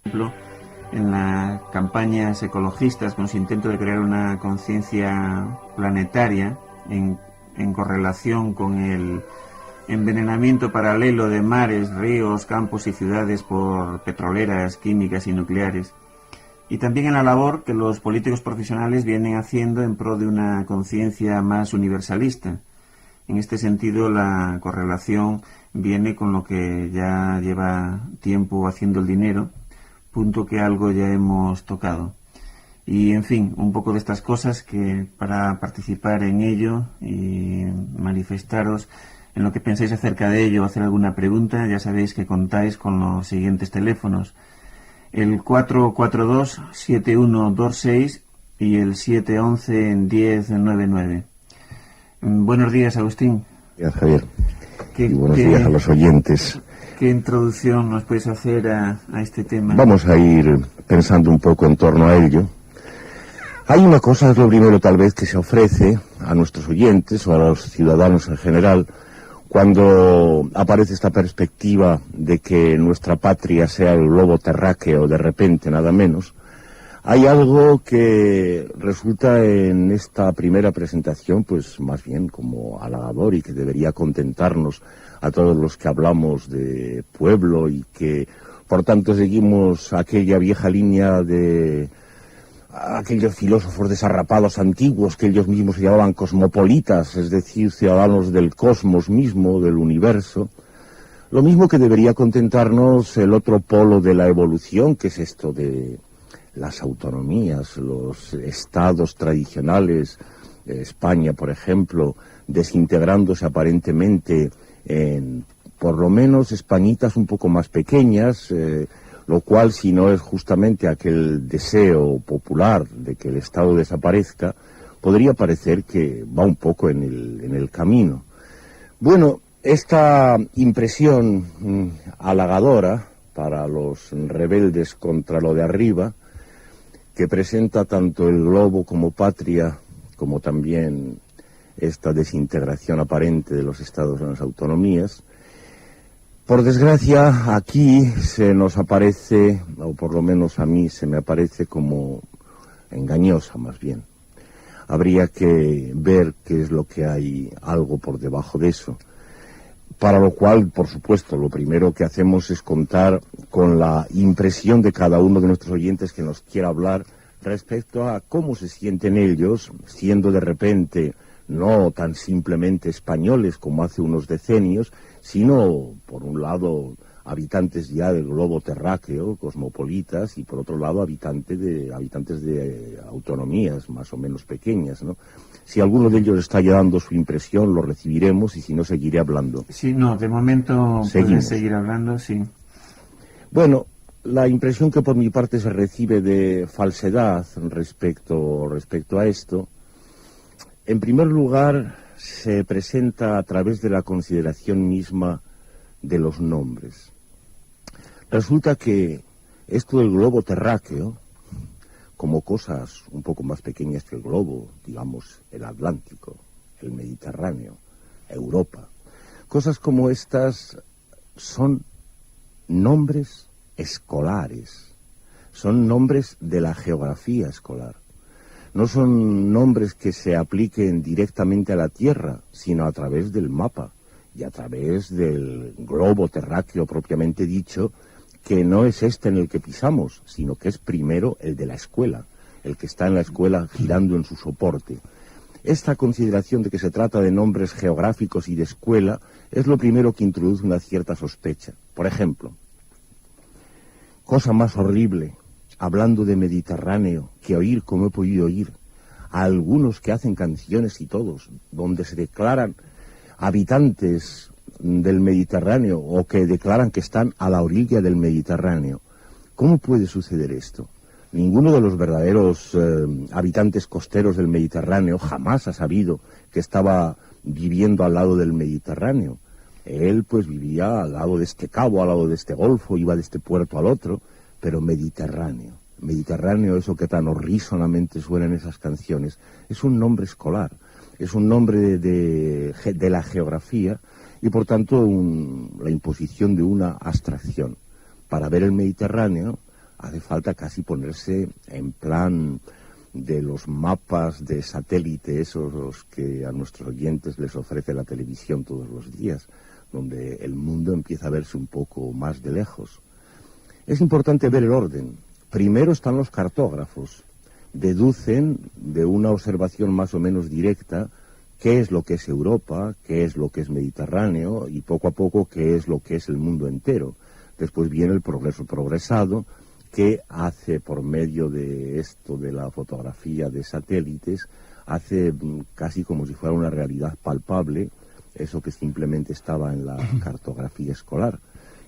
ejemplo, en las campañas ecologistas con su intento de crear una conciencia planetaria en correlación con el envenenamiento paralelo de mares, ríos, campos y ciudades por petroleras, químicas y nucleares. Y también en la labor que los políticos profesionales vienen haciendo en pro de una conciencia más universalista. En este sentido, la correlación viene con lo que ya lleva tiempo haciendo el dinero, punto que algo ya hemos tocado. Y, en fin, un poco de estas cosas que para participar en ello y manifestaros en lo que pensáis acerca de ello o hacer alguna pregunta, ya sabéis que contáis con los siguientes teléfonos: el 442-7126 y el 711-1099. Buenos días, Agustín. Gracias, Javier. Y buenos días a los oyentes. ¿Qué introducción nos puedes hacer a este tema? Vamos a ir pensando un poco en torno a ello. Hay una cosa, es lo primero tal vez, que se ofrece a nuestros oyentes o a los ciudadanos en general cuando aparece esta perspectiva de que nuestra patria sea el globo terráqueo de repente, nada menos. Hay algo que resulta en esta primera presentación, pues más bien como halagador y que debería contentarnos a todos los que hablamos de pueblo y que, por tanto, seguimos aquella vieja línea de aquellos filósofos desarrapados antiguos que ellos mismos se llamaban cosmopolitas, es decir, ciudadanos del cosmos mismo, del universo. Lo mismo que debería contentarnos el otro polo de la evolución, que es esto de las autonomías, los estados tradicionales, España, por ejemplo, desintegrándose aparentemente en, por lo menos, españitas un poco más pequeñas, lo cual, si no es justamente aquel deseo popular de que el Estado desaparezca, podría parecer que va un poco en el camino. Bueno, esta impresión halagadora para los rebeldes contra lo de arriba, que presenta tanto el globo como patria, como también esta desintegración aparente de los estados en las autonomías, por desgracia aquí se nos aparece, o por lo menos a mí se me aparece como engañosa más bien. Habría que ver qué es lo que hay algo por debajo de eso. Para lo cual, por supuesto, lo primero que hacemos es contar con la impresión de cada uno de nuestros oyentes que nos quiera hablar respecto a cómo se sienten ellos, siendo de repente no tan simplemente españoles como hace unos decenios, sino, por un lado, habitantes ya del globo terráqueo, cosmopolitas, y por otro lado, habitantes de autonomías más o menos pequeñas, ¿no? Si alguno de ellos está ya dando su impresión, lo recibiremos, y si no, seguiré hablando. Sí, no, de momento puedes seguir hablando, sí. Bueno, la impresión que por mi parte se recibe de falsedad respecto a esto, en primer lugar, se presenta a través de la consideración misma de los nombres. Resulta que esto del globo terráqueo, como cosas un poco más pequeñas que el globo, digamos el Atlántico, el Mediterráneo, Europa, cosas como estas son nombres escolares, son nombres de la geografía escolar. No son nombres que se apliquen directamente a la Tierra, sino a través del mapa y a través del globo terráqueo propiamente dicho, que no es este en el que pisamos, sino que es primero el de la escuela, el que está en la escuela girando en su soporte. Esta consideración de que se trata de nombres geográficos y de escuela es lo primero que introduce una cierta sospecha. Por ejemplo, cosa más horrible, hablando de Mediterráneo, que oír como he podido oír a algunos que hacen canciones y todos, donde se declaran habitantes del Mediterráneo o que declaran que están a la orilla del Mediterráneo. ¿Cómo puede suceder esto? Ninguno de los verdaderos habitantes costeros del Mediterráneo jamás ha sabido que estaba viviendo al lado del Mediterráneo. Él pues vivía al lado de este cabo, al lado de este golfo, iba de este puerto al otro, pero Mediterráneo. Mediterráneo, eso que tan horrísonamente suena en esas canciones, es un nombre escolar, es un nombre de la geografía y por tanto la imposición de una abstracción. Para ver el Mediterráneo hace falta casi ponerse en plan de los mapas de satélite, esos los que a nuestros oyentes les ofrece la televisión todos los días, donde el mundo empieza a verse un poco más de lejos. Es importante ver el orden. Primero están los cartógrafos. Deducen de una observación más o menos directa qué es lo que es Europa, qué es lo que es Mediterráneo y poco a poco qué es lo que es el mundo entero. Después viene el progreso progresado, que hace por medio de esto de la fotografía de satélites, hace casi como si fuera una realidad palpable eso que simplemente estaba en la cartografía escolar.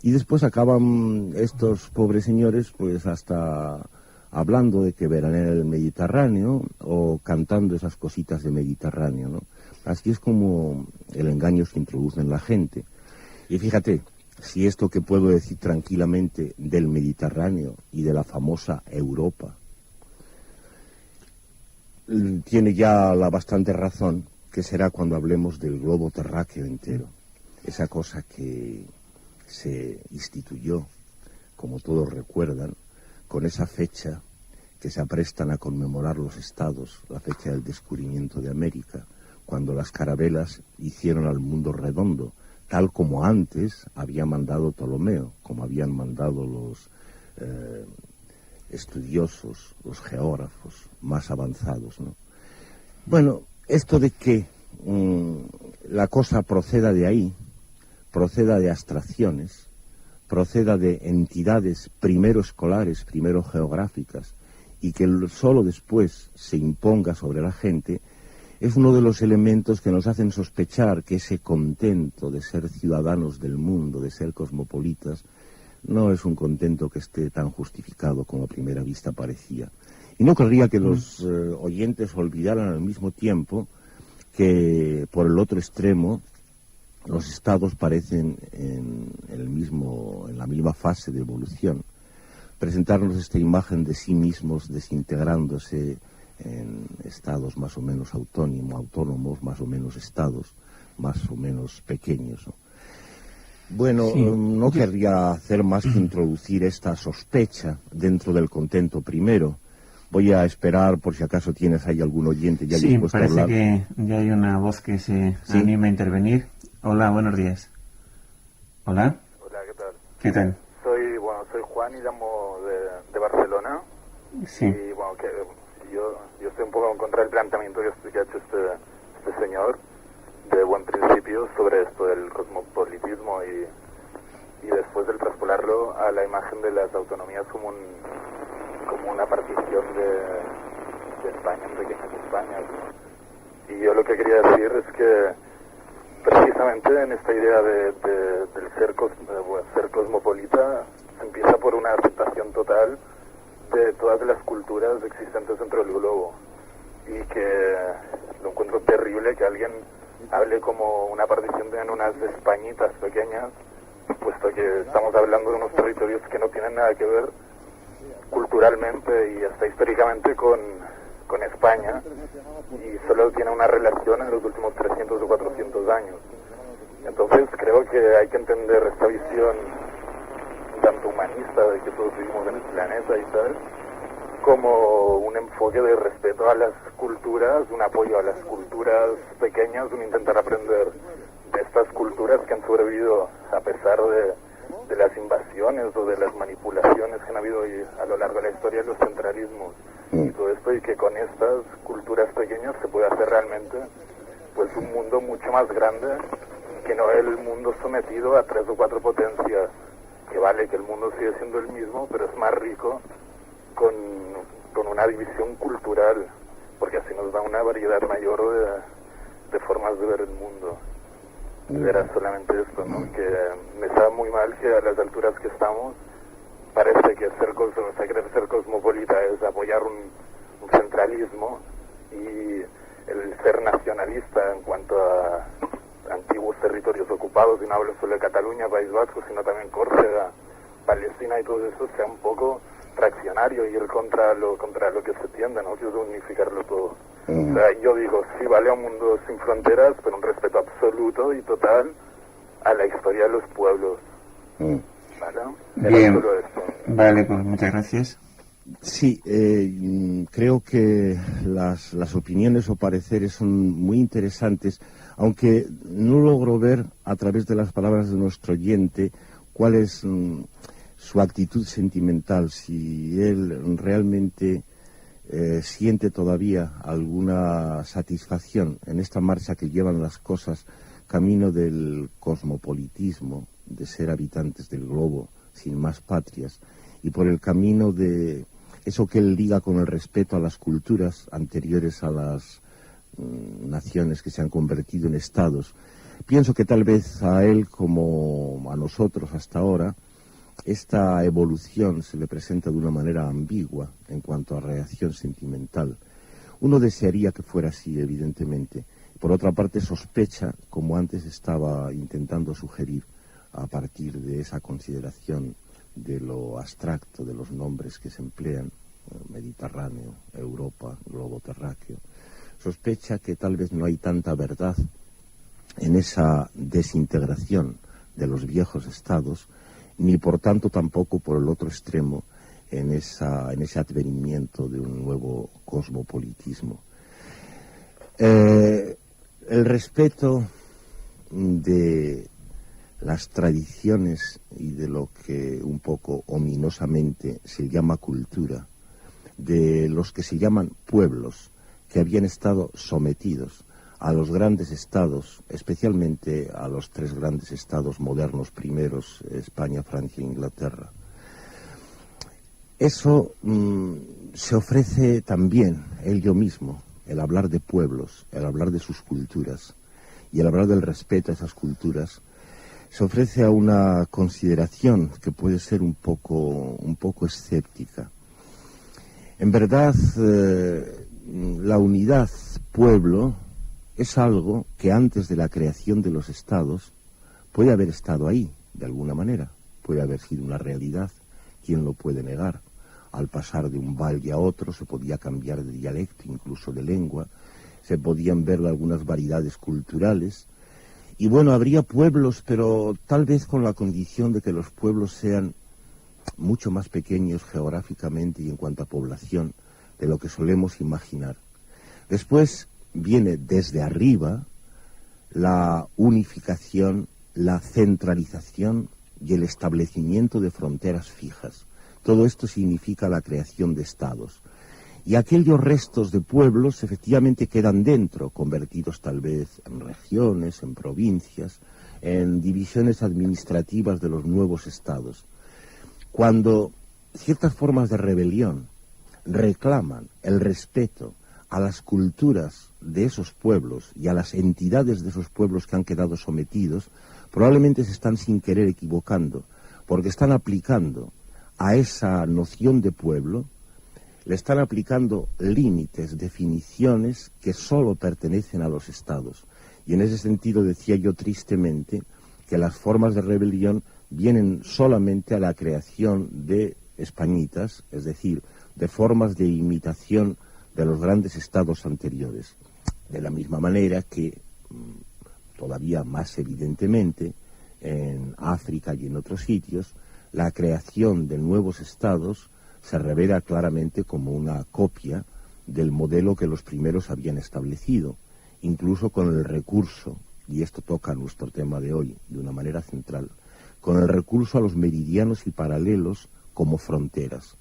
Y después acaban estos pobres señores pues hasta hablando de que verán en el Mediterráneo o cantando esas cositas de Mediterráneo, ¿no? Así es como el engaño se introduce en la gente. Y fíjate, si esto que puedo decir tranquilamente del Mediterráneo y de la famosa Europa tiene ya la bastante razón, que será cuando hablemos del globo terráqueo entero, esa cosa que se instituyó, como todos recuerdan, con esa fecha que se aprestan a conmemorar los estados, la fecha del descubrimiento de América, cuando las carabelas hicieron al mundo redondo, tal como antes había mandado Ptolomeo, como habían mandado los estudiosos, los geógrafos más avanzados, ¿no? Bueno, esto de que la cosa proceda de ahí, proceda de abstracciones, proceda de entidades primero escolares, primero geográficas, y que solo después se imponga sobre la gente, es uno de los elementos que nos hacen sospechar que ese contento de ser ciudadanos del mundo, de ser cosmopolitas, no es un contento que esté tan justificado como a primera vista parecía. Y no querría que los oyentes olvidaran al mismo tiempo que por el otro extremo los estados parecen en la misma fase de evolución. Presentarnos esta imagen de sí mismos desintegrándose en estados más o menos autónomos, más o menos estados, más o menos pequeños, ¿no? Bueno, sí. No querría hacer más que introducir esta sospecha dentro del contento primero. Voy a esperar por si acaso tienes ahí algún oyente ya dispuesto a hablar. Sí, parece que ya hay una voz que se anima a intervenir. Hola, buenos días. Hola. Hola, ¿qué tal? ¿Qué tal? Soy Juan y llamo de Barcelona. Sí. Y bueno, que yo estoy un poco en contra del planteamiento que ha hecho este señor de buen principio sobre esto del cosmopolitismo y después del traspolarlo a la imagen de las autonomías como una partición de España en pequeñas Españas, ¿no? Y yo lo que quería decir es que precisamente en esta idea del ser cosmopolita se empieza por una aceptación total de todas las culturas existentes dentro del globo, y que lo encuentro terrible que alguien hable como una partición de unas españitas pequeñas, puesto que estamos hablando de unos territorios que no tienen nada que ver culturalmente y hasta históricamente con España, y solo tiene una relación en los últimos 300 o 400 años. Entonces creo que hay que entender esta visión tanto humanista de que todos vivimos en el planeta y tal, como un enfoque de respeto a las culturas, un apoyo a las culturas pequeñas, un intentar aprender de estas culturas que han sobrevivido a pesar de las invasiones o de las manipulaciones que han habido a lo largo de la historia de los centralismos y todo esto, y que con estas culturas pequeñas se puede hacer realmente pues un mundo mucho más grande que no el mundo sometido a 3 o 4 potencias, que vale que el mundo sigue siendo el mismo, pero es más rico con una división cultural, porque así nos da una variedad mayor de formas de ver el mundo. Era solamente esto, ¿no? Que me sabe muy mal que a las alturas que estamos parece que querer ser cosmopolita es apoyar un centralismo, y el ser nacionalista en cuanto a antiguos territorios ocupados, y no hablo solo de Cataluña, País Vasco, sino también Córcega, Palestina y todo eso, sea un poco reaccionario y ir contra lo que se tiende, ¿no? Que es unificarlo todo. O sea, yo digo, sí, vale un mundo sin fronteras, pero un respeto absoluto y total a la historia de los pueblos. ¿Vale? Bien. Era solo esto. Vale, pues muchas gracias. Sí, creo que las opiniones o pareceres son muy interesantes, aunque no logro ver a través de las palabras de nuestro oyente cuál es su actitud sentimental, si él realmente siente todavía alguna satisfacción en esta marcha que llevan las cosas camino del cosmopolitismo, de ser habitantes del globo sin más patrias, y por el camino de eso que él liga con el respeto a las culturas anteriores a las naciones que se han convertido en estados. Pienso que tal vez a él, como a nosotros hasta ahora, esta evolución se le presenta de una manera ambigua en cuanto a reacción sentimental. Uno desearía que fuera así, evidentemente. Por otra parte, sospecha, como antes estaba intentando sugerir, a partir de esa consideración de lo abstracto de los nombres que se emplean, Mediterráneo, Europa, globo terráqueo, sospecha que tal vez no hay tanta verdad en esa desintegración de los viejos estados, ni por tanto tampoco por el otro extremo en ese advenimiento de un nuevo cosmopolitismo. El respeto de las tradiciones y de lo que un poco ominosamente se llama cultura, de los que se llaman pueblos, que habían estado sometidos a los grandes estados, especialmente a los tres grandes estados modernos primeros, España, Francia e Inglaterra. Eso se ofrece también ello mismo, el hablar de pueblos, el hablar de sus culturas y el hablar del respeto a esas culturas, se ofrece a una consideración que puede ser un poco escéptica. En verdad, la unidad pueblo es algo que antes de la creación de los estados puede haber estado ahí, de alguna manera, puede haber sido una realidad. ¿Quién lo puede negar? Al pasar de un valle a otro se podía cambiar de dialecto, incluso de lengua, se podían ver algunas variedades culturales. Y bueno, habría pueblos, pero tal vez con la condición de que los pueblos sean mucho más pequeños geográficamente y en cuanto a población de lo que solemos imaginar. Después viene desde arriba la unificación, la centralización y el establecimiento de fronteras fijas. Todo esto significa la creación de estados. Y aquellos restos de pueblos efectivamente quedan dentro, convertidos tal vez en regiones, en provincias, en divisiones administrativas de los nuevos estados. Cuando ciertas formas de rebelión reclaman el respeto a las culturas de esos pueblos y a las entidades de esos pueblos que han quedado sometidos, probablemente se están sin querer equivocando, porque están aplicando a esa noción de pueblo, le están aplicando límites, definiciones que solo pertenecen a los estados. Y en ese sentido decía yo tristemente que las formas de rebelión vienen solamente a la creación de españitas, es decir, de formas de imitación de los grandes estados anteriores. De la misma manera que, todavía más evidentemente, en África y en otros sitios, la creación de nuevos estados se revela claramente como una copia del modelo que los primeros habían establecido, incluso con el recurso, y esto toca nuestro tema de hoy de una manera central, con el recurso a los meridianos y paralelos como fronteras.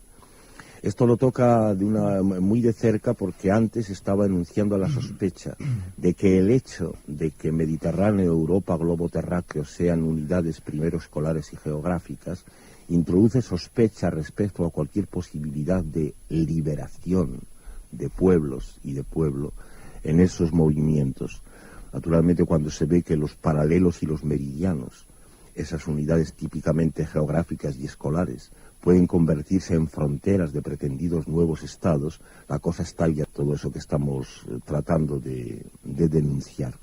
Esto lo toca muy de cerca porque antes estaba enunciando la sospecha de que el hecho de que Mediterráneo, Europa, globo terráqueo sean unidades primero escolares y geográficas introduce sospecha respecto a cualquier posibilidad de liberación de pueblos y de pueblo en esos movimientos. Naturalmente, cuando se ve que los paralelos y los meridianos, esas unidades típicamente geográficas y escolares, pueden convertirse en fronteras de pretendidos nuevos estados, la cosa estalla, todo eso que estamos tratando de denunciar.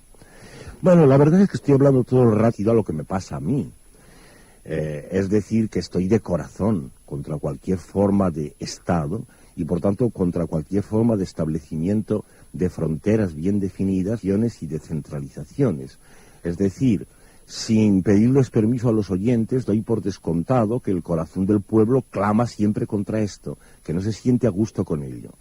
Bueno, la verdad es que estoy hablando todo el rato a lo que me pasa a mí. Es decir, que estoy de corazón contra cualquier forma de Estado y, por tanto, contra cualquier forma de establecimiento de fronteras bien definidas y de centralizaciones. Es decir, sin pedirles permiso a los oyentes, doy por descontado que el corazón del pueblo clama siempre contra esto, que no se siente a gusto con ello.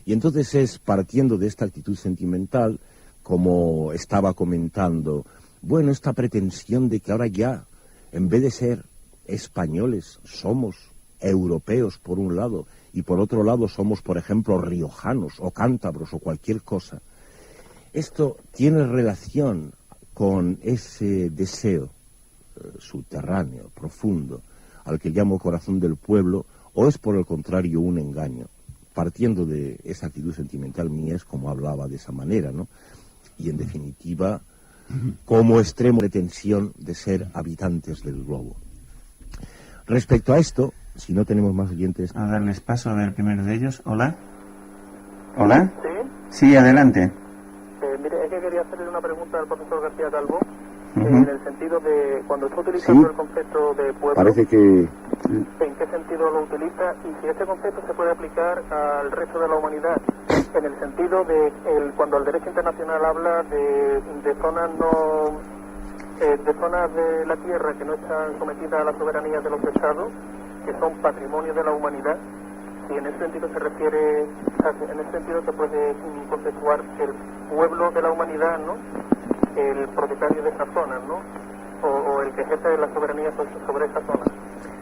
Y entonces es partiendo de esta actitud sentimental, como estaba comentando, bueno, esta pretensión de que ahora ya, en vez de ser españoles, somos europeos por un lado, y por otro lado somos, por ejemplo, riojanos o cántabros o cualquier cosa. Esto tiene relación con ese deseo subterráneo, profundo, al que llamo corazón del pueblo, o es por el contrario un engaño. Partiendo de esa actitud sentimental mía es como hablaba de esa manera, ¿no? Y en definitiva, como extremo pretensión de ser habitantes del globo. Respecto a esto, si no tenemos más oyentes... A darles paso a ver el primero de ellos. Hola. ¿Hola? Sí. Sí, adelante. Mire, es que quería hacerle una pregunta al profesor García Calvo, Ujú. en el sentido de cuando está utilizando Sí. el concepto de pueblo, Parece que... ¿en qué sentido lo utiliza? Y si este concepto se puede aplicar al resto de la humanidad, en el sentido de cuando el derecho internacional habla de zonas no... de zonas de la tierra que no están sometidas a la soberanía de los estados, que son patrimonio de la humanidad, si en ese sentido se refiere, en ese sentido se puede conceptuar el pueblo de la humanidad, ¿no? El propietario de esas zonas, ¿no? O el que ejerce la soberanía sobre esas zonas.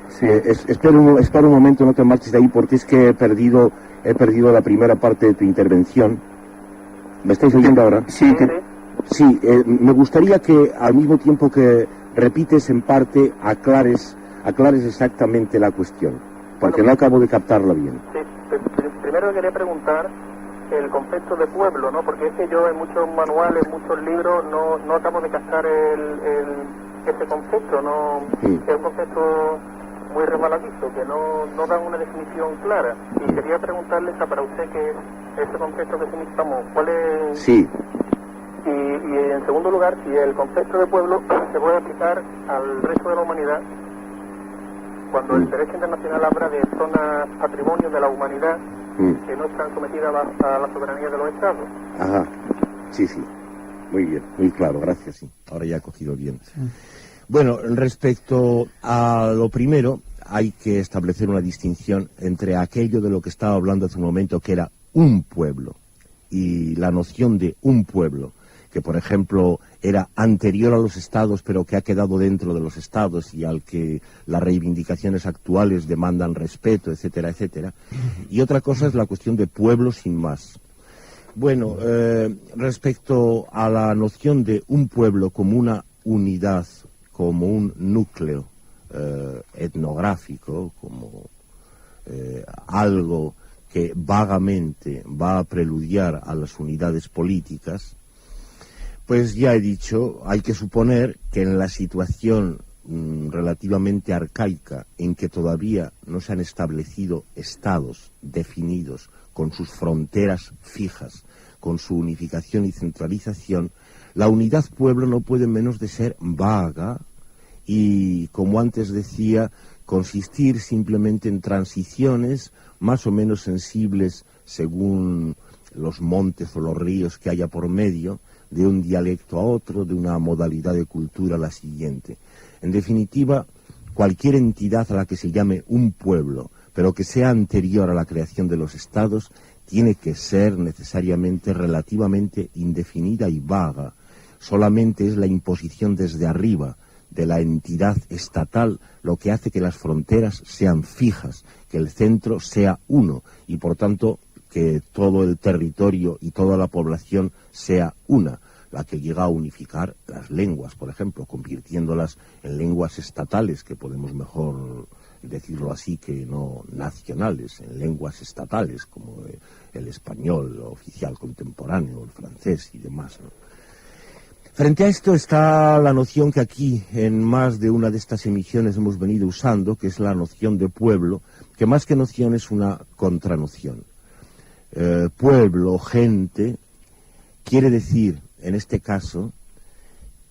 Sí, espera un momento, no te marches de ahí, porque es que he perdido la primera parte de tu intervención. ¿Me estáis oyendo ahora? Sí, Sí, me gustaría que al mismo tiempo que repites en parte, aclares exactamente la cuestión, porque no acabo de captarla bien. Sí, primero quería preguntar el concepto de pueblo, ¿no? Porque es que yo en muchos manuales, muchos libros, no acabo de captar ese concepto, ¿no? Sí. Es un concepto muy resbaladizo, que no dan una definición clara. Y quería preguntarle para usted que ese concepto que significamos, ¿cuál es? Sí, Y en segundo lugar, si el concepto de pueblo se puede aplicar al resto de la humanidad, cuando el derecho internacional habla de zonas patrimonio de la humanidad que no están sometidas a la soberanía de los estados. ajá, sí, muy bien, muy claro, gracias, sí, ahora ya he cogido bien. Bueno, respecto a lo primero, hay que establecer una distinción entre aquello de lo que estaba hablando hace un momento, que era un pueblo, y la noción de un pueblo, que por ejemplo era anterior a los estados pero que ha quedado dentro de los estados y al que las reivindicaciones actuales demandan respeto, etcétera, etcétera. Y otra cosa es la cuestión de pueblo sin más. Bueno, respecto a la noción de un pueblo como una unidad, como un núcleo etnográfico, como algo que vagamente va a preludiar a las unidades políticas, pues ya he dicho, hay que suponer que en la situación relativamente arcaica en que todavía no se han establecido estados definidos con sus fronteras fijas, con su unificación y centralización, la unidad pueblo no puede menos de ser vaga y, como antes decía, consistir simplemente en transiciones más o menos sensibles según los montes o los ríos que haya por medio, de un dialecto a otro, de una modalidad de cultura a la siguiente. En definitiva, cualquier entidad a la que se llame un pueblo, pero que sea anterior a la creación de los estados, tiene que ser necesariamente relativamente indefinida y vaga. Solamente es la imposición desde arriba de la entidad estatal lo que hace que las fronteras sean fijas, que el centro sea uno y por tanto que todo el territorio y toda la población sea una, la que llega a unificar las lenguas, por ejemplo, convirtiéndolas en lenguas estatales, que podemos mejor decirlo así que no nacionales, en lenguas estatales, como el español oficial contemporáneo, el francés y demás, ¿no? Frente a esto está la noción que aquí, en más de una de estas emisiones, hemos venido usando, que es la noción de pueblo, que más que noción es una contranoción. Pueblo, gente, quiere decir, en este caso,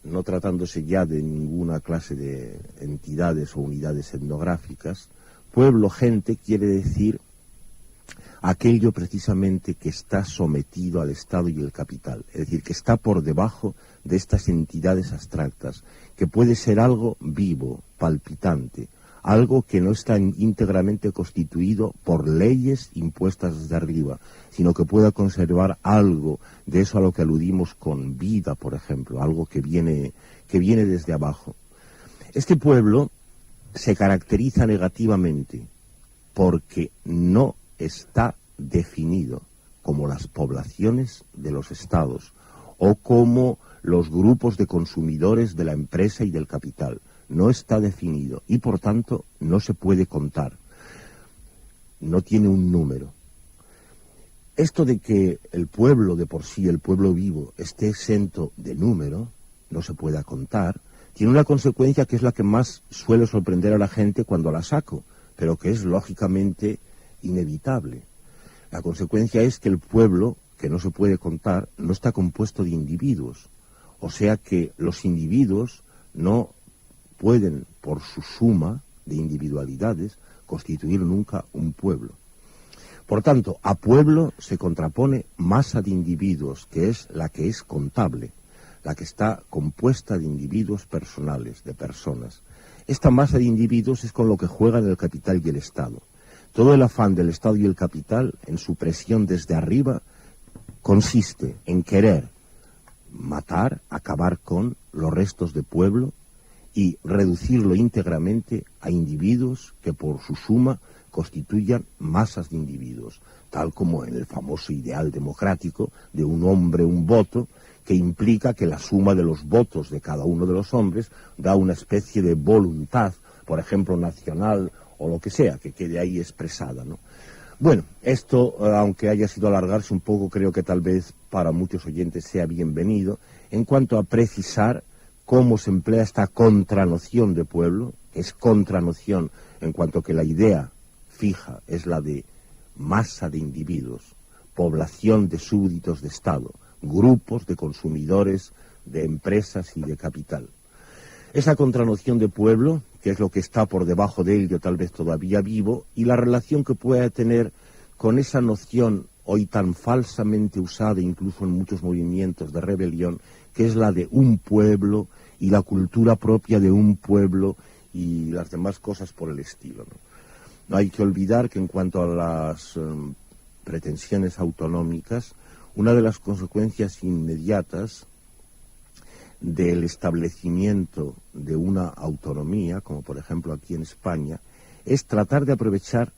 no tratándose ya de ninguna clase de entidades o unidades etnográficas, pueblo, gente, quiere decir aquello precisamente que está sometido al Estado y el capital, es decir, que está por debajo de estas entidades abstractas, que puede ser algo vivo, palpitante, algo que no está íntegramente constituido por leyes impuestas desde arriba, sino que pueda conservar algo de eso a lo que aludimos con vida, por ejemplo, algo que viene desde abajo. Este pueblo se caracteriza negativamente porque no está definido como las poblaciones de los estados o como los grupos de consumidores de la empresa y del capital. No está definido y por tanto no se puede contar. No tiene un número. Esto de que el pueblo de por sí, el pueblo vivo, esté exento de número, no se pueda contar, tiene una consecuencia que es la que más suele sorprender a la gente cuando la saco, pero que es lógicamente inevitable. La consecuencia es que el pueblo, que no se puede contar, no está compuesto de individuos. O sea que los individuos no pueden, por su suma de individualidades, constituir nunca un pueblo. Por tanto, a pueblo se contrapone masa de individuos, que es la que es contable, la que está compuesta de individuos personales, de personas. Esta masa de individuos es con lo que juegan el capital y el Estado. Todo el afán del Estado y el capital, en su presión desde arriba, consiste en querer matar, acabar con los restos de pueblo y reducirlo íntegramente a individuos que por su suma constituyan masas de individuos, tal como en el famoso ideal democrático de un hombre, un voto, que implica que la suma de los votos de cada uno de los hombres da una especie de voluntad, por ejemplo, nacional o lo que sea, que quede ahí expresada, ¿no? Bueno, esto, aunque haya sido alargarse un poco, creo que tal vez para muchos oyentes sea bienvenido, en cuanto a precisar cómo se emplea esta contranoción de pueblo, que es contranoción en cuanto que la idea fija es la de masa de individuos, población de súbditos de Estado, grupos de consumidores, de empresas y de capital. Esa contranoción de pueblo, que es lo que está por debajo de ello, tal vez todavía vivo, y la relación que pueda tener con esa noción hoy tan falsamente usada incluso en muchos movimientos de rebelión, que es la de un pueblo y la cultura propia de un pueblo y las demás cosas por el estilo, ¿no? No hay que olvidar que en cuanto a las pretensiones autonómicas, una de las consecuencias inmediatas del establecimiento de una autonomía, como por ejemplo aquí en España, es tratar de aprovechar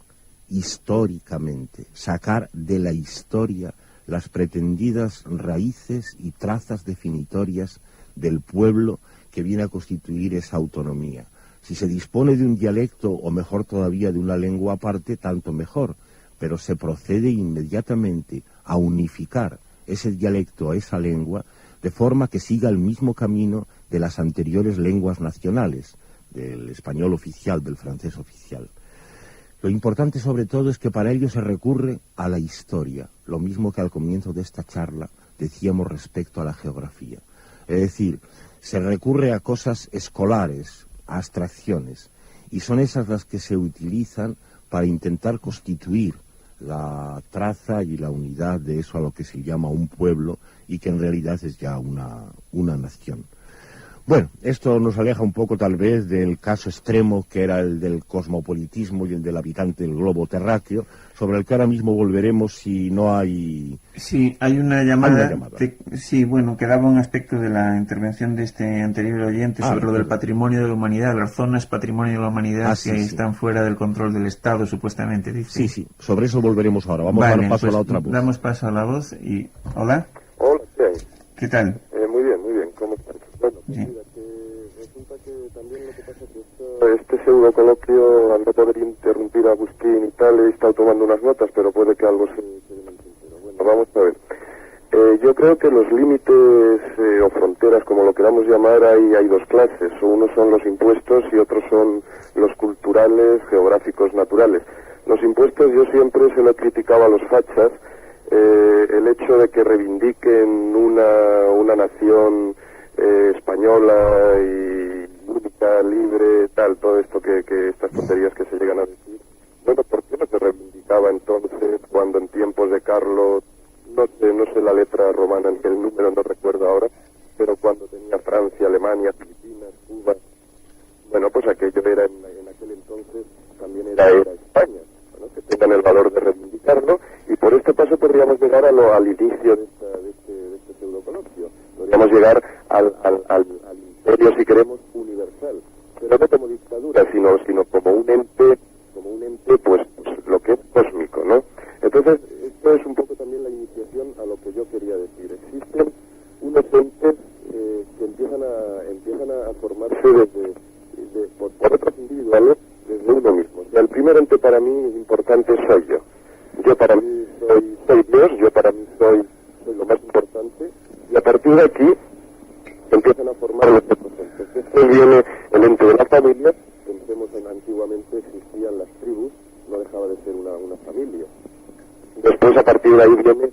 históricamente, sacar de la historia las pretendidas raíces y trazas definitorias del pueblo que viene a constituir esa autonomía. Si se dispone de un dialecto, o mejor todavía de una lengua aparte, tanto mejor, pero se procede inmediatamente a unificar ese dialecto a esa lengua, de forma que siga el mismo camino de las anteriores lenguas nacionales, del español oficial, del francés oficial. Lo importante sobre todo es que para ello se recurre a la historia, lo mismo que al comienzo de esta charla decíamos respecto a la geografía. Es decir, se recurre a cosas escolares, a abstracciones, y son esas las que se utilizan para intentar constituir la traza y la unidad de eso a lo que se llama un pueblo y que en realidad es ya una nación. Bueno, esto nos aleja un poco tal vez del caso extremo que era el del cosmopolitismo y el del habitante del globo terráqueo, sobre el que ahora mismo volveremos si no hay... Sí, hay una llamada. Sí, bueno, quedaba un aspecto de la intervención de este anterior oyente sobre lo del patrimonio de la humanidad, las zonas patrimonio de la humanidad están fuera del control del Estado, supuestamente, dice. Sí, sobre eso volveremos ahora. Vamos a dar paso a la otra voz. Damos paso a la voz y... ¿Hola? Hola, ¿qué tal? Muy bien, ¿cómo estás? Bueno, sí. Mira, que resulta que también lo que pasa es que este pseudo coloquio, al no poder interrumpir a Agustín y tal, he estado tomando unas notas, pero puede que algo se quede en el tintero. Bueno, vamos a ver. Yo creo que los límites o fronteras, como lo queramos llamar, hay dos clases. Unos son los impuestos y otros son los culturales, geográficos, naturales. Los impuestos yo siempre se lo he criticado a los fachas, el hecho de que reivindiquen una nación española y única, libre, tal, todo esto que estas tonterías que se llegan a decir. Bueno, ¿por qué no se reivindica significaba entonces, cuando en tiempos de Carlos, no sé la letra romana ni el número, no recuerdo ahora, pero cuando tenía Francia, Alemania, Filipinas, Cuba, bueno, pues aquello era en aquel entonces también era España, ¿no? Que tengan el valor de reivindicarlo, y por este paso podríamos llegar al inicio de este pseudocoloquio. Podríamos llegar al imperio, si queremos, universal, pero no como dictadura, sino como un ente, pues lo que es cósmico, ¿no? Entonces, esto es un poco también la iniciación a lo que yo quería decir. Existen unos entes que empiezan a formarse por otros individuales, desde uno mismo. O sea, el primer ente para mí importante soy yo. Yo para mí soy Dios, yo para mí soy lo más importante, y a partir de aquí empiezan a formar los otros entes. Después viene el ente de la familia. Pensemos en antiguamente existían las tribus, no dejaba de ser una familia. Después, a partir de ahí viene,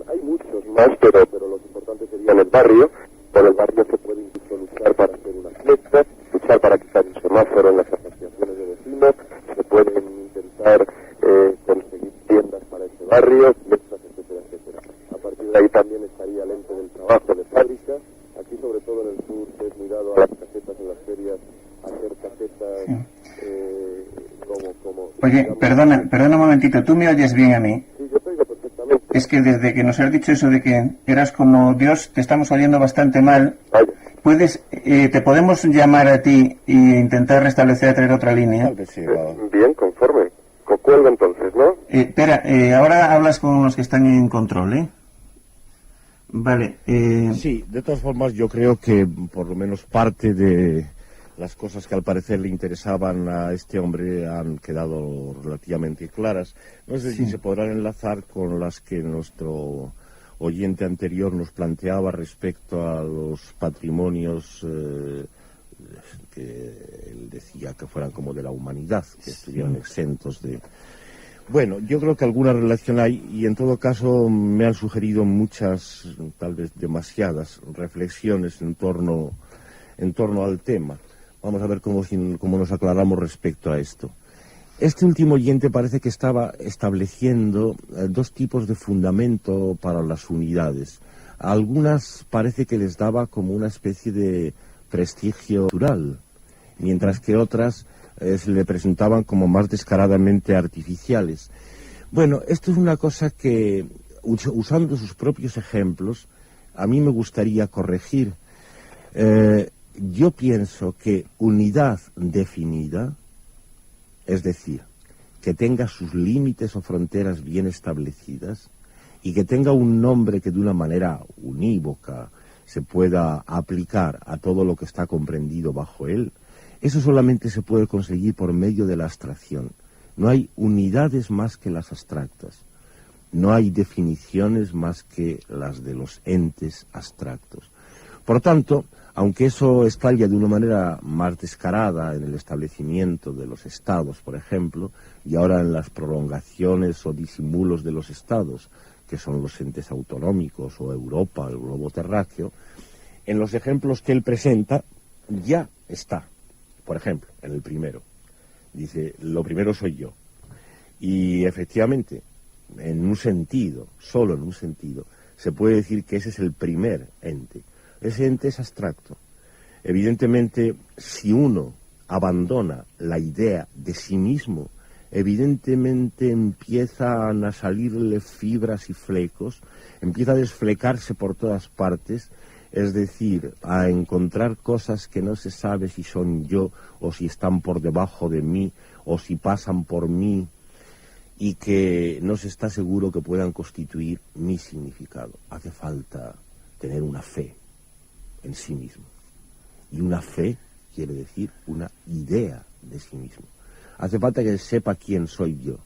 hay muchos más, pero los importantes serían el barrio. Por el barrio se puede incluso luchar para hacer una fiesta, luchar para quitar un semáforo en las asociaciones de vecinos, se pueden intentar conseguir tiendas para ese barrio, mesas, etcétera, etcétera. A partir de ahí también estaría el ente del trabajo, de fábrica. Aquí, sobre todo en el sur, se es muy dado a las casetas en las ferias, a hacer casetas como... Oye, digamos, perdona un momentito, ¿tú me oyes bien a mí? Sí, yo te oigo perfectamente. Es que desde que nos has dicho eso de que eras como Dios, te estamos oyendo bastante mal. Vaya. ¿Te podemos llamar a ti e intentar restablecer, traer otra línea? Tal vez sí, va. Bien, conforme. Cuelgo entonces, ¿no? Espera, ahora hablas con los que están en control, ¿eh? Vale. Sí, de todas formas yo creo que por lo menos parte de las cosas que al parecer le interesaban a este hombre han quedado relativamente claras. No sé si se podrán enlazar con las que nuestro oyente anterior nos planteaba respecto a los patrimonios que él decía que fueran como de la humanidad, que estuvieran exentos de... Bueno, yo creo que alguna relación hay, y en todo caso me han sugerido muchas, tal vez demasiadas, reflexiones en torno al tema. Vamos a ver cómo nos aclaramos respecto a esto. Este último oyente parece que estaba estableciendo dos tipos de fundamento para las unidades. A algunas parece que les daba como una especie de prestigio natural, mientras que otras se le presentaban como más descaradamente artificiales. Bueno, esto es una cosa que, usando sus propios ejemplos, a mí me gustaría corregir. Yo pienso que unidad definida, es decir, que tenga sus límites o fronteras bien establecidas y que tenga un nombre que de una manera unívoca se pueda aplicar a todo lo que está comprendido bajo él, eso solamente se puede conseguir por medio de la abstracción. No hay unidades más que las abstractas. No hay definiciones más que las de los entes abstractos. Por tanto, aunque eso estalla de una manera más descarada en el establecimiento de los estados, por ejemplo, y ahora en las prolongaciones o disimulos de los estados, que son los entes autonómicos o Europa, el globo terráqueo, en los ejemplos que él presenta ya está. Por ejemplo, en el primero, dice, lo primero soy yo. Y efectivamente, en un sentido, solo en un sentido, se puede decir que ese es el primer ente. Ese ente es abstracto. Evidentemente, si uno abandona la idea de sí mismo, evidentemente empiezan a salirle fibras y flecos, empieza a desflecarse por todas partes, es decir, a encontrar cosas que no se sabe si son yo o si están por debajo de mí o si pasan por mí y que no se está seguro que puedan constituir mi significado. Hace falta tener una fe en sí mismo. Y una fe quiere decir una idea de sí mismo. Hace falta que sepa quién soy yo.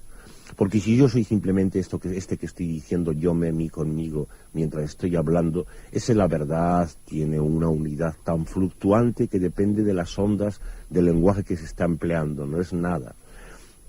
Porque si yo soy simplemente que estoy diciendo yo, me, mí, conmigo, mientras estoy hablando, esa es la verdad, tiene una unidad tan fluctuante que depende de las ondas del lenguaje que se está empleando, no es nada.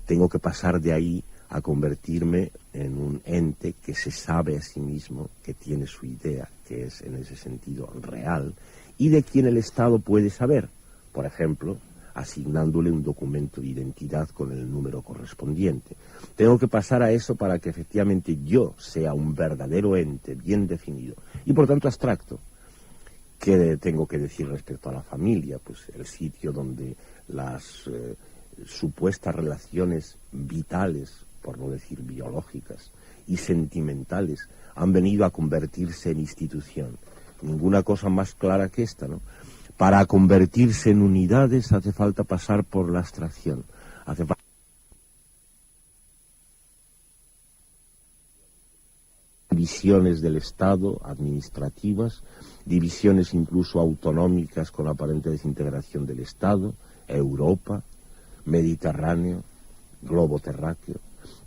Tengo que pasar de ahí a convertirme en un ente que se sabe a sí mismo, que tiene su idea, que es en ese sentido real, y de quien el Estado puede saber. Por ejemplo, asignándole un documento de identidad con el número correspondiente. Tengo que pasar a eso para que efectivamente yo sea un verdadero ente bien definido y por tanto abstracto. ¿Qué tengo que decir respecto a la familia? Pues el sitio donde las supuestas relaciones vitales, por no decir biológicas, y sentimentales, han venido a convertirse en institución. Ninguna cosa más clara que esta, ¿no? Para convertirse en unidades hace falta pasar por la abstracción. Hace falta divisiones del Estado, administrativas, divisiones incluso autonómicas con aparente desintegración del Estado, Europa, Mediterráneo, globo terráqueo.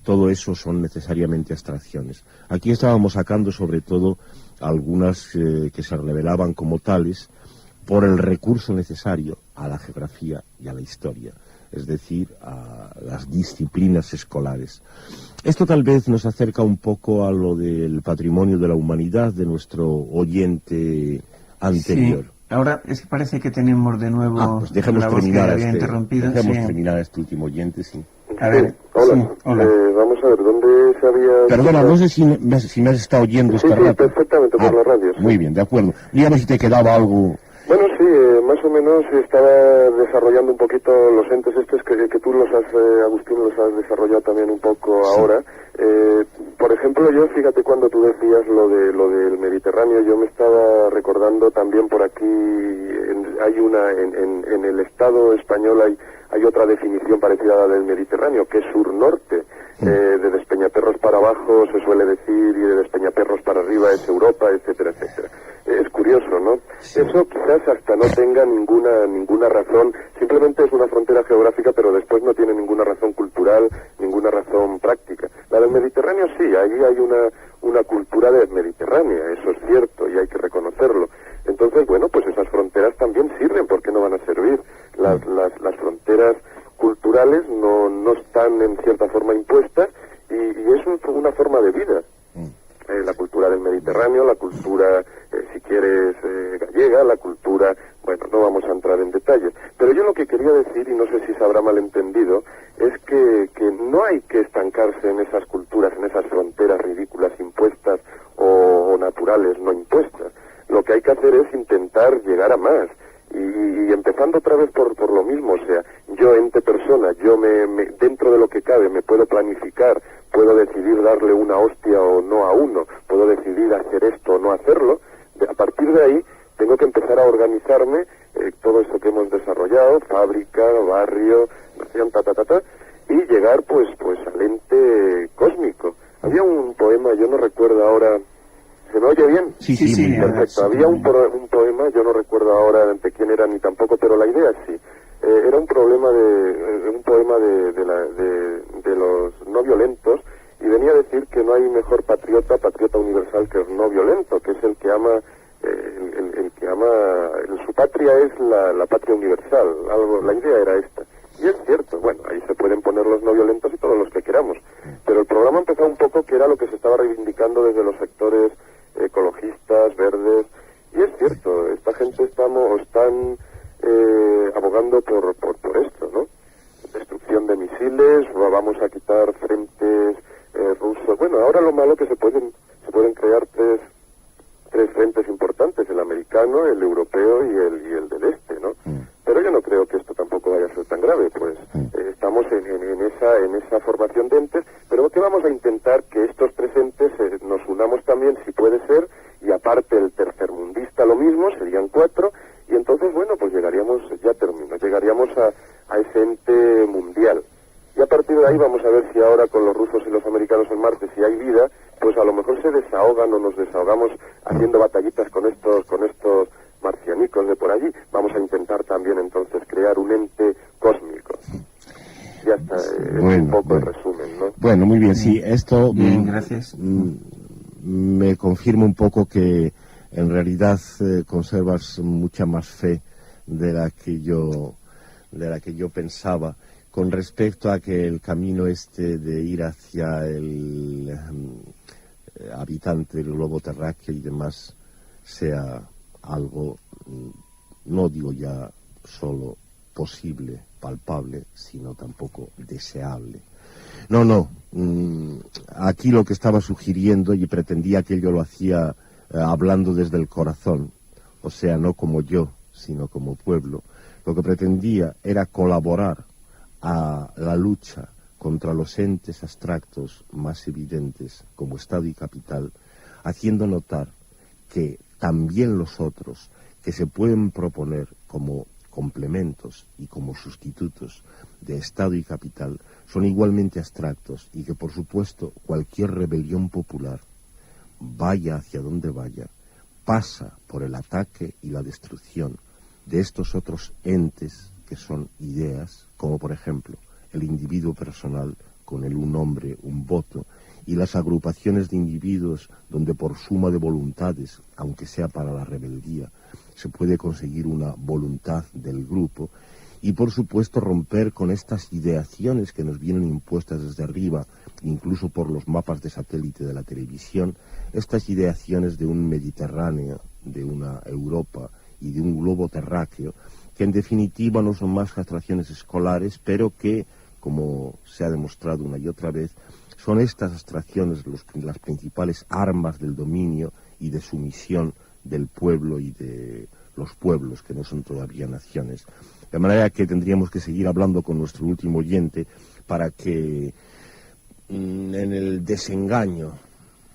Todo eso son necesariamente abstracciones. Aquí estábamos sacando sobre todo algunas que se revelaban como tales por el recurso necesario a la geografía y a la historia, es decir, a las disciplinas escolares. Esto tal vez nos acerca un poco a lo del patrimonio de la humanidad de nuestro oyente anterior. Sí. Ahora es que parece que tenemos de nuevo pues dejemos la voz terminar que había interrumpido. terminar a este último oyente, sí. A ver, Hola, sí, hola. vamos a ver, ¿dónde se había...? Perdona, no sé si me has estado oyendo Sí, este sí, rato. perfectamente, por la radio. Sí. Muy bien, de acuerdo. Dígame si te quedaba algo. Bueno, sí, más o menos estaba desarrollando un poquito los entes estos que tú los has, Agustín, los has desarrollado también un poco Sí. ahora. Por ejemplo, yo, fíjate, cuando tú decías lo del Mediterráneo, yo me estaba recordando también por aquí, hay una, en el Estado español hay otra definición parecida a la del Mediterráneo, que es sur-norte. De Despeñaperros para abajo se suele decir, y de Despeñaperros para arriba es Europa, etcétera, etcétera. Es curioso, ¿no? Sí. Eso quizás hasta no tenga ninguna razón, simplemente es una frontera geográfica, pero después no tiene ninguna razón cultural, ninguna razón práctica. La del Mediterráneo sí, ahí hay una cultura mediterránea, eso es cierto, y hay que reconocerlo. Entonces, bueno, pues esas fronteras también sirven, ¿por qué no van a servir? Las fronteras culturales no están en cierta forma impuestas y es una forma de vida. La cultura del Mediterráneo, la cultura, si quieres, gallega, la cultura, bueno, no vamos a entrar en detalles. Pero yo lo que quería decir, y no sé si se habrá malentendido, es que no hay que estancarse en esas culturas, en esas fronteras ridículas impuestas o naturales no impuestas. Lo que hay que hacer es intentar llegar a más. Y empezando otra vez por lo mismo, o sea, yo ente persona, yo dentro de lo que cabe me puedo planificar, puedo decidir darle una hostia o no a uno, puedo decidir hacer esto o no hacerlo. A partir de ahí tengo que empezar a organizarme, todo eso que hemos desarrollado, fábrica, barrio, nación, y llegar pues al ente cósmico. Había un poema, yo no recuerdo ahora. ¿Se me oye bien? Sí, Perfecto. Sí, Había un poema, yo no recuerdo ahora de quién era ni tampoco, pero la idea sí. Era un poema de los no violentos, y venía a decir que no hay mejor patriota universal que el no violento, que es el que ama, su patria es la patria universal. La idea era esta. Y es cierto, bueno, ahí se pueden poner los no violentos y todos los que queramos. Pero el programa empezó un poco que era lo que se estaba reivindicando desde los sectores ecologistas, verdes, y es cierto, esta gente están abogando por esto, ¿no? Destrucción de misiles, vamos a quitar frentes rusos. Bueno, ahora lo malo que se pueden crear tres frentes importantes, el americano, el europeo y el del este, ¿no? Pero yo no creo que esto tampoco vaya a ser tan grave, pues estamos en esa formación de entes, pero que vamos a intentar que estos tres entes nos unamos también, si puede ser, y aparte el tercermundista lo mismo, serían 4, y entonces, bueno, pues llegaríamos a ese ente mundial. Y a partir de ahí vamos a ver si ahora con los rusos y los americanos en Marte, si hay vida, pues a lo mejor se desahogan o nos desahogamos haciendo batallitas con estos marcianicos de por allí. Vamos a intentar también entonces crear un ente cósmico. Ya está, es un poco el resumen, ¿no? Bueno, muy bien, sí, esto Bien, gracias. Me confirma un poco que en realidad conservas mucha más fe de la que yo pensaba con respecto a que el camino de ir hacia el habitante del globo terráqueo y demás sea algo, no digo ya solo posible, palpable, sino tampoco deseable. No, aquí lo que estaba sugiriendo, y pretendía que yo lo hacía hablando desde el corazón, o sea, no como yo, sino como pueblo, lo que pretendía era colaborar a la lucha contra los entes abstractos más evidentes como Estado y capital, haciendo notar que también los otros, que se pueden proponer como complementos y como sustitutos de Estado y capital, son igualmente abstractos y que, por supuesto, cualquier rebelión popular, vaya hacia donde vaya, pasa por el ataque y la destrucción de estos otros entes que son ideas, como por ejemplo el individuo personal con el un hombre, un voto, y las agrupaciones de individuos donde por suma de voluntades, aunque sea para la rebeldía, se puede conseguir una voluntad del grupo, y por supuesto romper con estas ideaciones que nos vienen impuestas desde arriba, incluso por los mapas de satélite de la televisión, estas ideaciones de un Mediterráneo, de una Europa y de un globo terráqueo, que en definitiva no son más que abstracciones escolares, pero que, como se ha demostrado una y otra vez, son estas abstracciones las principales armas del dominio y de sumisión del pueblo y de los pueblos que no son todavía naciones. De manera que tendríamos que seguir hablando con nuestro último oyente para que en el desengaño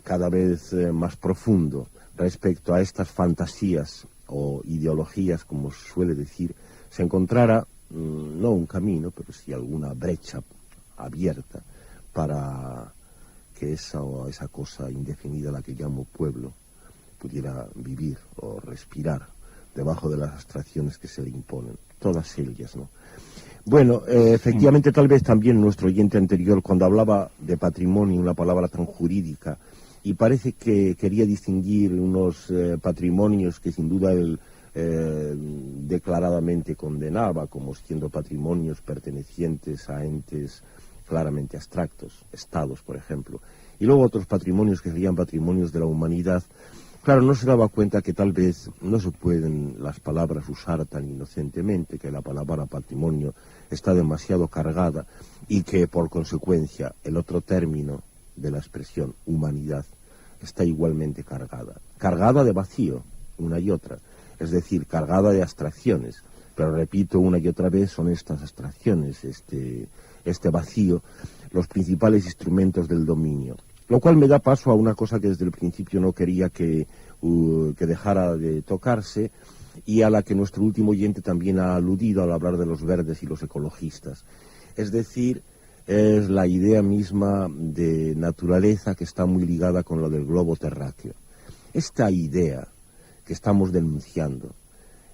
cada vez más profundo respecto a estas fantasías o ideologías, como se suele decir, se encontrara no un camino, pero sí alguna brecha abierta para que esa cosa indefinida, la que llamo pueblo, pudiera vivir o respirar debajo de las abstracciones que se le imponen, todas ellas, ¿no? Bueno, efectivamente, tal vez también nuestro oyente anterior, cuando hablaba de patrimonio, una palabra tan jurídica, y parece que quería distinguir unos patrimonios que sin duda él declaradamente condenaba como siendo patrimonios pertenecientes a entes claramente abstractos, estados, por ejemplo, y luego otros patrimonios que serían patrimonios de la humanidad. Claro, no se daba cuenta que tal vez no se pueden las palabras usar tan inocentemente, que la palabra patrimonio está demasiado cargada y que por consecuencia el otro término de la expresión humanidad está igualmente cargada de vacío, una y otra, es decir, cargada de abstracciones, pero repito una y otra vez, son estas abstracciones, este vacío, los principales instrumentos del dominio. Lo cual me da paso a una cosa que desde el principio no quería que dejara de tocarse y a la que nuestro último oyente también ha aludido al hablar de los verdes y los ecologistas. Es decir, es la idea misma de naturaleza que está muy ligada con lo del globo terráqueo. Esta idea que estamos denunciando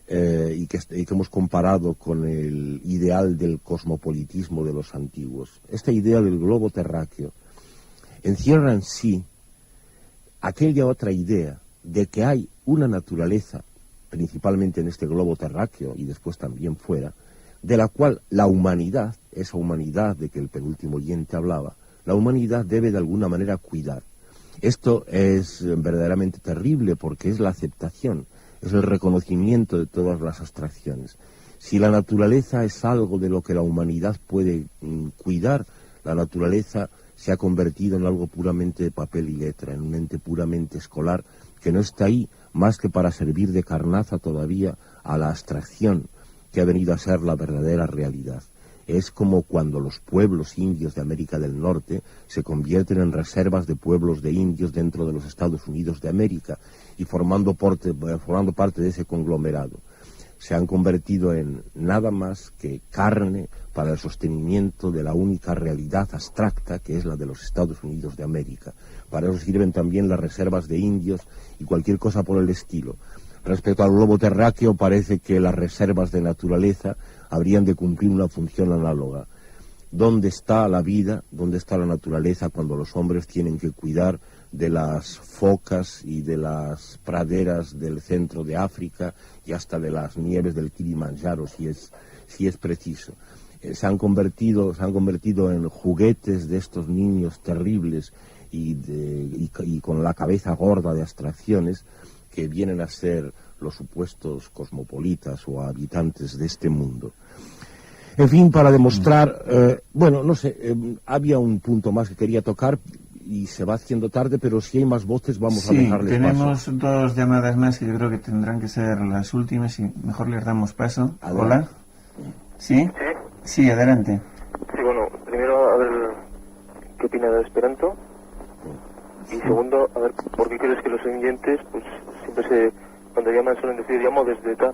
y que hemos comparado con el ideal del cosmopolitismo de los antiguos, esta idea del globo terráqueo encierra en sí aquella otra idea de que hay una naturaleza, principalmente en este globo terráqueo y después también fuera, de la cual la humanidad, esa humanidad de que el penúltimo oyente hablaba, la humanidad debe de alguna manera cuidar. Esto es verdaderamente terrible porque es la aceptación, es el reconocimiento de todas las abstracciones. Si la naturaleza es algo de lo que la humanidad puede cuidar, la naturaleza se ha convertido en algo puramente de papel y letra, en un ente puramente escolar que no está ahí más que para servir de carnaza todavía a la abstracción que ha venido a ser la verdadera realidad. Es como cuando los pueblos indios de América del Norte se convierten en reservas de pueblos de indios dentro de los Estados Unidos de América y formando parte de ese conglomerado. Se han convertido en nada más que carne para el sostenimiento de la única realidad abstracta que es la de los Estados Unidos de América. Para eso sirven también las reservas de indios y cualquier cosa por el estilo. Respecto al globo terráqueo, parece que las reservas de naturaleza habrían de cumplir una función análoga. ¿Dónde está la vida? ¿Dónde está la naturaleza cuando los hombres tienen que cuidar de las focas y de las praderas del centro de África y hasta de las nieves del Kilimanjaro, si es preciso? Se han convertido en juguetes de estos niños terribles y con la cabeza gorda de abstracciones que vienen a ser los supuestos cosmopolitas o habitantes de este mundo. En fin, para demostrar, bueno, no sé, había un punto más que quería tocar y se va haciendo tarde, pero si hay más voces vamos a dejarles tenemos paso. dos llamadas más que yo creo que tendrán que ser las últimas y mejor les damos paso. Adelante. Hola. ¿Sí? Sí, adelante. Sí, bueno, primero a ver qué opina de Esperanto y segundo, a ver por qué crees que los oyentes pues siempre cuando llaman suelen decir llamo desde tal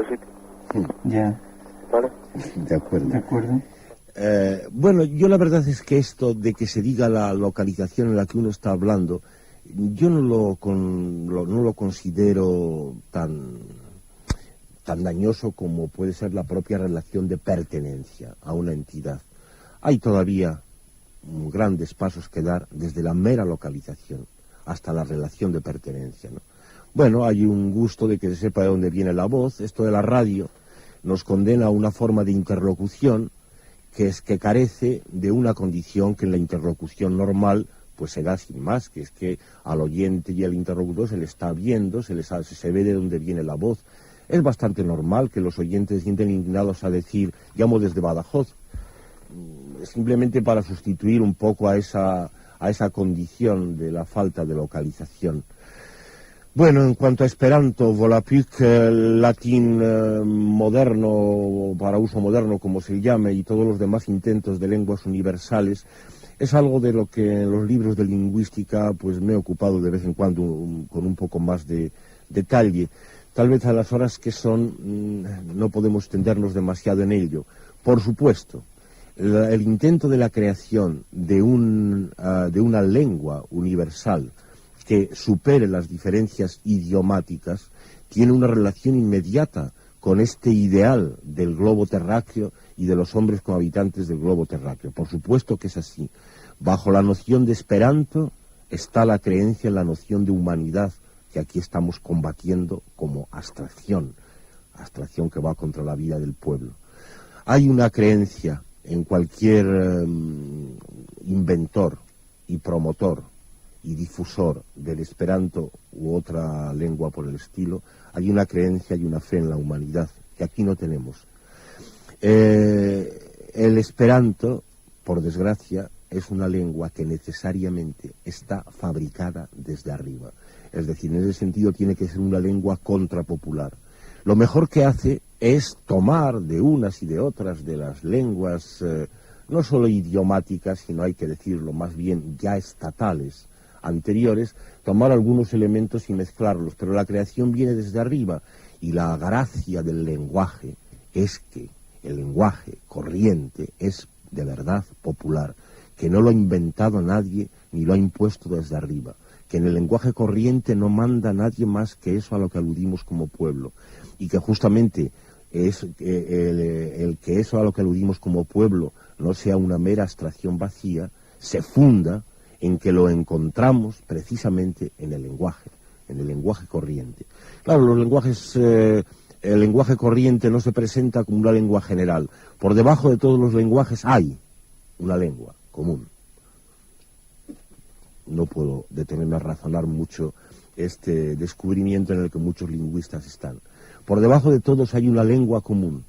sitio. Ya. ¿Vale? De acuerdo. De acuerdo. Bueno, yo la verdad es que esto de que se diga la localización en la que uno está hablando, yo no lo considero tan dañoso como puede ser la propia relación de pertenencia a una entidad. Hay todavía grandes pasos que dar desde la mera localización hasta la relación de pertenencia, ¿no? Bueno, hay un gusto de que se sepa de dónde viene la voz. Esto de la radio nos condena a una forma de interlocución que es que carece de una condición que en la interlocución normal pues se da sin más, que es que al oyente y al interlocutor se le está viendo, se ve de dónde viene la voz. Es bastante normal que los oyentes se sienten inclinados a decir llamo desde Badajoz, simplemente para sustituir un poco a esa condición de la falta de localización. Bueno, en cuanto a Esperanto, Volapük, latín moderno, para uso moderno como se llame, y todos los demás intentos de lenguas universales, es algo de lo que en los libros de lingüística pues me he ocupado de vez en cuando con un poco más de detalle. Tal vez a las horas que son no podemos extendernos demasiado en ello. Por supuesto, el intento de la creación de una lengua universal que supere las diferencias idiomáticas tiene una relación inmediata con este ideal del globo terráqueo y de los hombres como habitantes del globo terráqueo. Por supuesto que es así. Bajo la noción de Esperanto está la creencia en la noción de humanidad que aquí estamos combatiendo como abstracción que va contra la vida del pueblo. Hay una creencia en cualquier inventor y promotor y difusor del Esperanto u otra lengua por el estilo, hay una creencia y una fe en la humanidad, que aquí no tenemos. El Esperanto, por desgracia, es una lengua que necesariamente está fabricada desde arriba. Es decir, en ese sentido tiene que ser una lengua contrapopular. Lo mejor que hace es tomar de unas y de otras de las lenguas, no solo idiomáticas, sino hay que decirlo más bien ya estatales, anteriores, tomar algunos elementos y mezclarlos, pero la creación viene desde arriba y la gracia del lenguaje es que el lenguaje corriente es de verdad popular, que no lo ha inventado nadie ni lo ha impuesto desde arriba, que en el lenguaje corriente no manda nadie más que eso a lo que aludimos como pueblo, y que justamente es el que eso a lo que aludimos como pueblo no sea una mera abstracción vacía, se funda en que lo encontramos precisamente en el lenguaje corriente. Claro, el lenguaje corriente no se presenta como una lengua general. Por debajo de todos los lenguajes hay una lengua común. No puedo detenerme a razonar mucho este descubrimiento en el que muchos lingüistas están. Por debajo de todos hay una lengua común.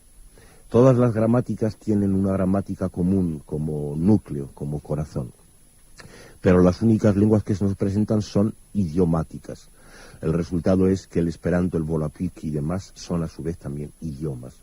Todas las gramáticas tienen una gramática común como núcleo, como corazón. Pero las únicas lenguas que se nos presentan son idiomáticas. El resultado es que el Esperanto, el Volapük y demás son a su vez también idiomas.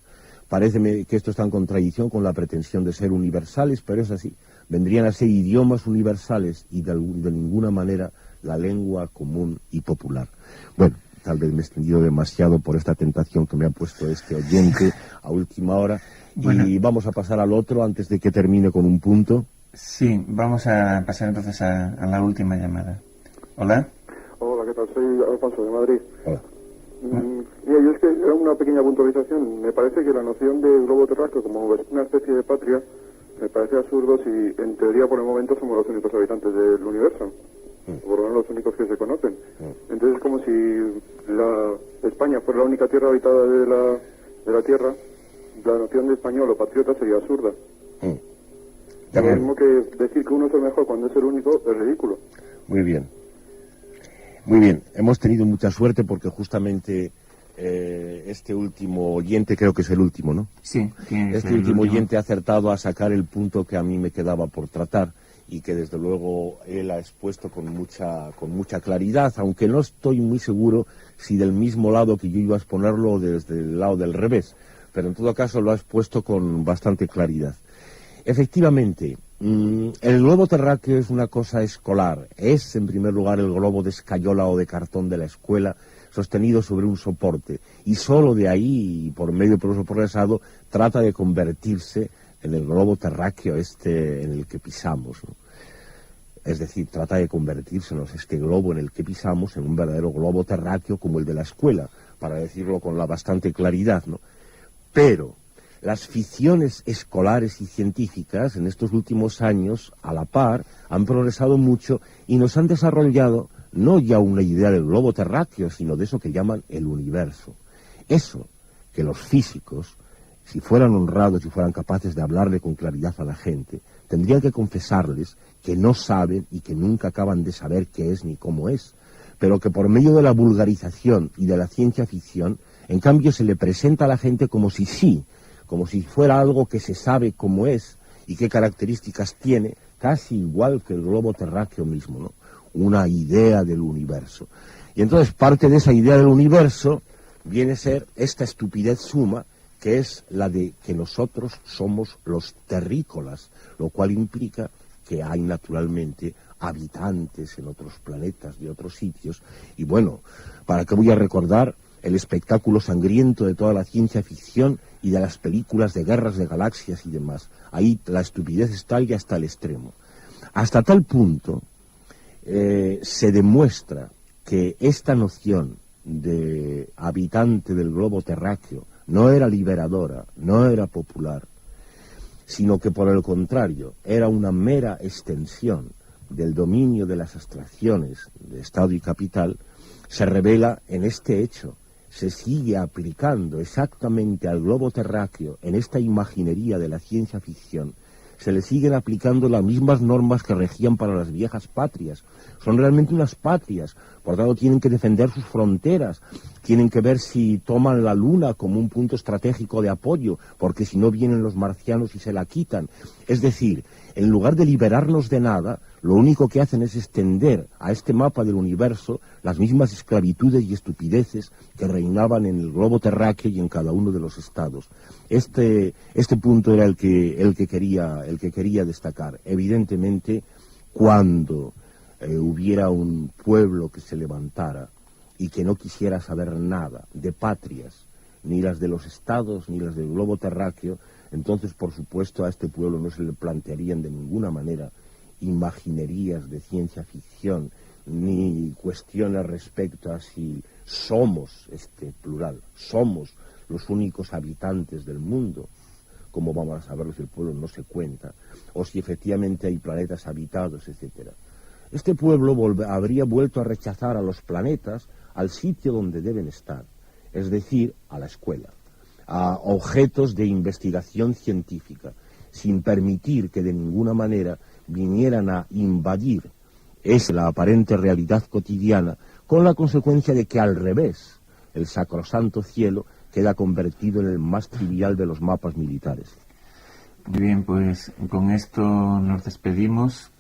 Paréceme que esto está en contradicción con la pretensión de ser universales, pero es así. Vendrían a ser idiomas universales y de ninguna manera la lengua común y popular. Bueno, tal vez me he extendido demasiado por esta tentación que me ha puesto este oyente a última hora. Bueno. Y vamos a pasar al otro antes de que termine con un punto. Sí, vamos a pasar entonces a la última llamada. ¿Hola? Hola, ¿qué tal? Soy Alfonso de Madrid. Hola. Mira, yo es que era una pequeña puntualización. Me parece que la noción de globo terráqueo como una especie de patria me parece absurdo si en teoría por el momento somos los únicos habitantes del universo. Por lo menos los únicos que se conocen. Entonces es como si España fuera la única tierra habitada de la Tierra. La noción de español o patriota sería absurda. Lo mismo que decir que uno es el mejor cuando es el único es ridículo. Muy bien. Muy bien. Hemos tenido mucha suerte porque justamente este último oyente, creo que es el último, ¿no? Sí. Este último oyente ha acertado a sacar el punto que a mí me quedaba por tratar y que desde luego él ha expuesto con mucha claridad, aunque no estoy muy seguro si del mismo lado que yo iba a exponerlo o desde el lado del revés, pero en todo caso lo ha expuesto con bastante claridad. Efectivamente, el globo terráqueo es una cosa escolar, es en primer lugar el globo de escayola o de cartón de la escuela, sostenido sobre un soporte, y solo de ahí, por medio del progreso progresado, trata de convertirse en el globo terráqueo en el que pisamos, ¿no? Es decir, trata de convertírsenos este globo en el que pisamos en un verdadero globo terráqueo como el de la escuela, para decirlo con bastante claridad, ¿no? Pero las ficciones escolares y científicas en estos últimos años, a la par, han progresado mucho y nos han desarrollado no ya una idea del globo terráqueo, sino de eso que llaman el universo. Eso que los físicos, si fueran honrados y fueran capaces de hablarle con claridad a la gente, tendrían que confesarles que no saben y que nunca acaban de saber qué es ni cómo es, pero que por medio de la vulgarización y de la ciencia ficción, en cambio se le presenta a la gente como si sí, como si fuera algo que se sabe cómo es y qué características tiene, casi igual que el globo terráqueo mismo, ¿no? Una idea del universo. Y entonces parte de esa idea del universo viene a ser esta estupidez suma, que es la de que nosotros somos los terrícolas, lo cual implica que hay naturalmente habitantes en otros planetas, de otros sitios, y bueno, ¿para qué voy a recordar el espectáculo sangriento de toda la ciencia ficción y de las películas de guerras de galaxias y demás? Ahí la estupidez está ya hasta el extremo. Hasta tal punto se demuestra que esta noción de habitante del globo terráqueo no era liberadora, no era popular, sino que por el contrario era una mera extensión del dominio de las abstracciones de Estado y capital, se revela en este hecho. Se sigue aplicando exactamente al globo terráqueo, en esta imaginería de la ciencia ficción, se le siguen aplicando las mismas normas que regían para las viejas patrias. Son realmente unas patrias, por tanto tienen que defender sus fronteras, tienen que ver si toman la luna como un punto estratégico de apoyo, porque si no vienen los marcianos y se la quitan. Es decir, en lugar de liberarnos de nada, lo único que hacen es extender a este mapa del universo las mismas esclavitudes y estupideces que reinaban en el globo terráqueo y en cada uno de los estados. Este punto era el que quería destacar. Evidentemente, cuando hubiera un pueblo que se levantara y que no quisiera saber nada de patrias, ni las de los estados, ni las del globo terráqueo, entonces, por supuesto, a este pueblo no se le plantearían de ninguna manera imaginerías de ciencia ficción, ni cuestiones respecto a si somos, plural, somos los únicos habitantes del mundo, como vamos a saberlo si el pueblo no se cuenta, o si efectivamente hay planetas habitados, etcétera. Este pueblo habría vuelto a rechazar a los planetas al sitio donde deben estar, es decir, a la escuela, a objetos de investigación científica, sin permitir que de ninguna manera vinieran a invadir la aparente realidad cotidiana, con la consecuencia de que al revés, el sacrosanto cielo queda convertido en el más trivial de los mapas militares. Muy bien, pues con esto nos despedimos.